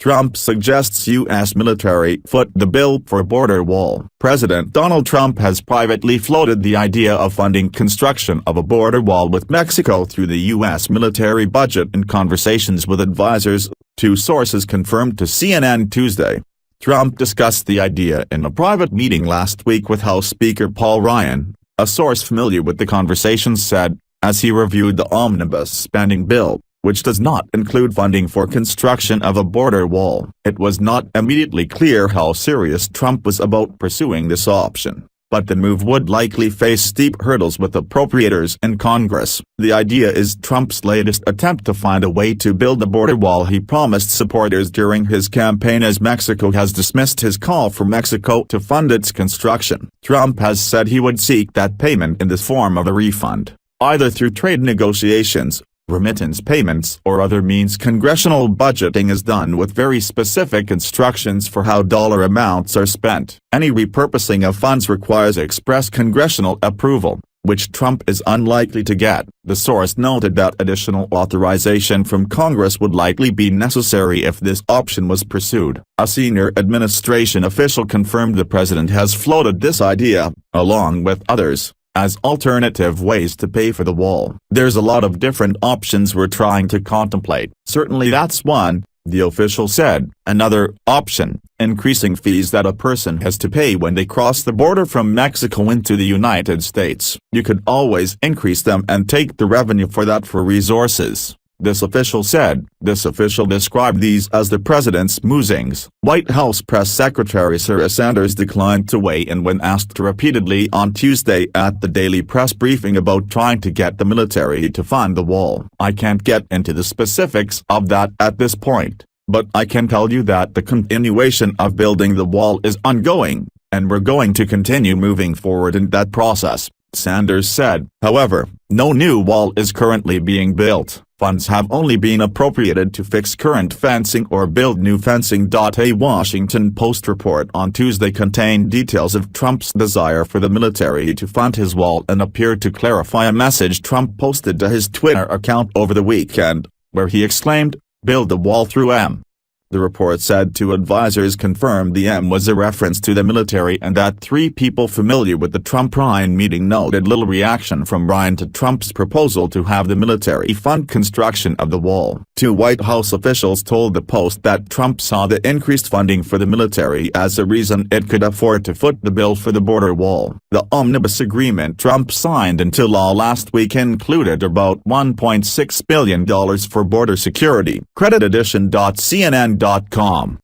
Trump suggests U.S. military foot the bill for border wall. President Donald Trump has privately floated the idea of funding construction of a border wall with Mexico through the U.S. military budget in conversations with advisors, two sources confirmed to CNN Tuesday. Trump discussed the idea in a private meeting last week with House Speaker Paul Ryan, a source familiar with the conversations said, as he reviewed the omnibus spending bill, which does not include funding for construction of a border wall. It was not immediately clear how serious Trump was about pursuing this option, but the move would likely face steep hurdles with appropriators in Congress. The idea is Trump's latest attempt to find a way to build the border wall he promised supporters during his campaign, as Mexico has dismissed his call for Mexico to fund its construction. Trump has said he would seek that payment in the form of a refund, either through trade negotiations, remittance payments, or other means. Congressional budgeting is done with very specific instructions for how dollar amounts are spent. Any repurposing of funds requires express congressional approval, which Trump is unlikely to get. The source noted that additional authorization from Congress would likely be necessary if this option was pursued. A senior administration official confirmed the president has floated this idea, along with others, as alternative ways to pay for the wall. There's a lot of different options we're trying to contemplate. Certainly that's one, the official said. Another option, increasing fees that a person has to pay when they cross the border from Mexico into the United States. You could always increase them and take the revenue for that for resources, this official said. This official described these as the president's musings. White House Press Secretary Sarah Sanders declined to weigh in when asked repeatedly on Tuesday at the daily press briefing about trying to get the military to fund the wall. I can't get into the specifics of that at this point, but I can tell you that the continuation of building the wall is ongoing, and we're going to continue moving forward in that process, Sanders said. However, no new wall is currently being built. Funds have only been appropriated to fix current fencing or build new fencing. A Washington Post report on Tuesday contained details of Trump's desire for the military to fund his wall and appeared to clarify a message Trump posted to his Twitter account over the weekend, where he exclaimed, "Build the wall through M." The report said two advisors confirmed the M was a reference to the military and that three people familiar with the Trump-Ryan meeting noted little reaction from Ryan to Trump's proposal to have the military fund construction of the wall. Two White House officials told the Post that Trump saw the increased funding for the military as a reason it could afford to foot the bill for the border wall. The omnibus agreement Trump signed into law last week included about $1.6 billion for border security. Credit Edition.CNN.com